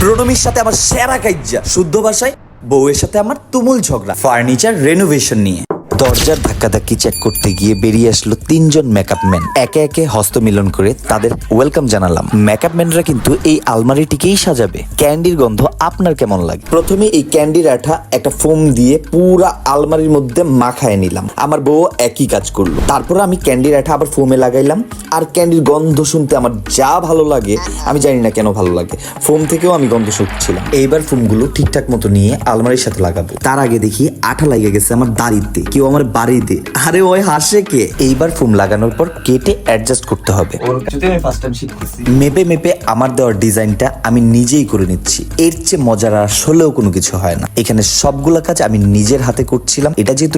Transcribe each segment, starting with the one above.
প্রণমীর সাথে আমার সেরা কাইজ্জা, শুদ্ধ ভাষায় বউয়ের সাথে আমার তুমুল ঝগড়া ফার্নিচার রেনোভেশন নিয়ে। দরজার ধাক্কাধাক্কি চেক করতে গিয়ে বেরিয়ে আসলো তিনজন মেকআপ ম্যান। একে একে হস্তমিলন করে তাদের ওয়েলকাম জানালাম। মেকআপ ম্যানরা কিন্তু এই আলমারিটিকেই সাজাবে। ক্যান্ডির গন্ধ আপনার কেমন লাগে? প্রথমে এই ক্যান্ডির আঠা একটা ফোম দিয়ে পুরা আলমারির মধ্যে মাখায় নিলাম। আমার বউ একই কাজ করলো। তারপর আমি ক্যান্ডির আঠা আবার ফোমে লাগাইলাম। আর ক্যান্ডির গন্ধ শুনতে আমার যা ভালো লাগে, আমি জানি না কেন ভালো লাগে। ফোম থেকেও আমি গন্ধ শুকছিলাম। এইবার ফোমগুলো ঠিকঠাক মতো নিয়ে আলমারির সাথে লাগাবো। তার আগে দেখি আঠা লাগে গেছে আমার দাড়িতে, কেউ আমার বাড়িতে। আরে ওই হাসে কে? এইবার ফোম লাগানোর পর কেটে অ্যাডজাস্ট করতে হবে। মেপে মেপে আমার দেওয়ার ডিজাইনটা আমি নিজেই করে নিচ্ছি। এর চেয়ে মজার আসলেও কোনো কিছু হয় না। এখানে সবগুলা কাজ আমি নিজের হাতে করছিলাম। এটা যেহেতু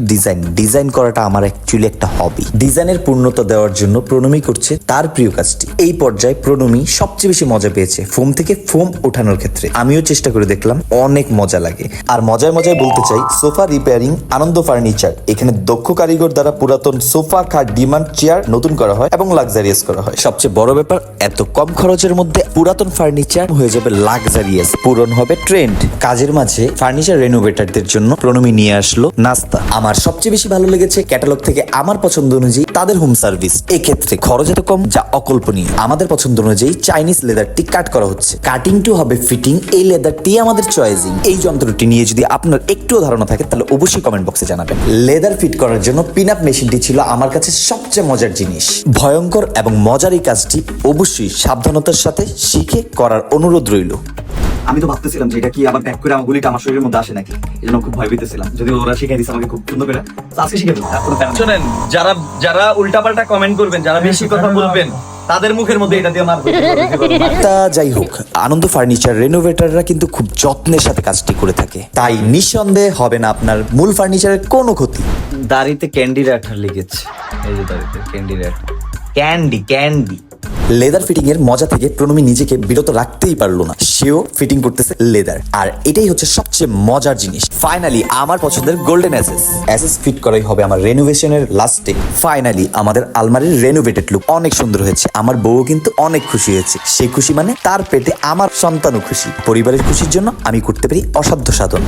ডিজাইন করাটা আমার অ্যাকচুয়ালি একটা হবি। ডিজাইনের পূর্ণতা দেওয়ার জন্য প্রণমী করছে তার প্রিয় কাজটি। এই পর্যায়ে প্রণমী সবচেয়ে বেশি মজা পেয়েছে ফোম থেকে ফোম ওঠানোর ক্ষেত্রে। আমিও চেষ্টা করে দেখলাম, অনেক মজা লাগে। আর মজায় বলতে চাই, সোফা রিপেয়ারিং আনন্দ ফার্নিচার। এখানে দক্ষ কারিগর দ্বারা পুরাতন সোফা, খাট, ডিমান্ড চেয়ার নতুন করা হয় এবং লাক্সারিয়াস করা হয়। সবচেয়ে বড় ব্যাপার, এত কম খরচের মধ্যে পুরাতন ফার্নিচার হয়ে যাবে লাক্সারিয়াস, পূরণ হবে ট্রেন্ড। কাজের মাঝে ফার্নিচার রেনোভেটরদের জন্য প্রণমী নিয়ে আসলো নাস্তা। আমার সবচেয়ে বেশি ভালো লেগেছে ক্যাটালগ থেকে আমার পছন্দ অনুযায়ী তাদের হোম সার্ভিস। এক্ষেত্রে খরচ এত কম যা অকল্পনীয়। আমাদের পছন্দ অনুযায়ী চাইনিজ লেদারটি কাট করা হচ্ছে। কাটিংটি হবে ফিটিং, এই লেদারটি আমাদের চয়েসিং। এই যন্ত্রটি নিয়ে যদি আপনার একটুও ধারণা থাকে তাহলে অবশ্যই কমেন্ট বক্সে জানাবেন। লেদার ফিট করার জন্য পিন আপ মেশিনটি ছিল আমার কাছে সবচেয়ে মজার জিনিস। ভয়ঙ্কর এবং মজার এই কাজটি অবশ্যই সাবধানতার সাথে শিখে করার অনুরোধ রইল। আমি তো ভাবতেছিলাম যে এটা কি আবার ব্যাক করে আমার গুলিটা আমার শরীরের মধ্যে আসে নাকি, এই জন্য খুব ভয় পেতেছিলাম। যদি ওরা শিখাই দিচ্ছে আমাকে খুব সুন্দর করে, আজকে শিখে দেবো। শোনেন, যারা উল্টাপাল্টা কমেন্ট করবেন, যারা বেশি কথা বলবেন, তাদের মুখের মধ্যে এটা দিয়ে মার। তা যাই হোক, আনন্দ ফার্নিচার রেনোভেটররা কিন্তু খুব যত্নের সাথে কাজটি করে থাকে। তাই নিঃসন্দেহে হবে না আপনার মূল ফার্নিচারের কোনো ক্ষতি। দাড়িতে ক্যান্ডির আঠা লেগেছে। এই যে দাড়িতে ক্যান্ডির আঠা, ক্যান্ডি। লেদার ফিটিং এর মজা থেকে প্রণমী নিজেকে বিরত রাখতেই পারলো না। সেও ফিটিং করতেছে লেদার। আর এটাই হচ্ছে সবচেয়ে মজার জিনিস। ফাইনালি আমার পছন্দের গোল্ডেন অ্যাসেস ফিট করাই হবে আমার রেনোভেশনের লাস্টে। ফাইনালি আমাদের আলমারির রেনোভেটেড লুক অনেক সুন্দর হয়েছে। আমার বউ কিন্তু অনেক খুশি হয়েছে। সেই খুশি মানে তার পেটে আমার সন্তানও খুশি। পরিবারের খুশির জন্য আমি করতে পারি অসাধ্য সাধন।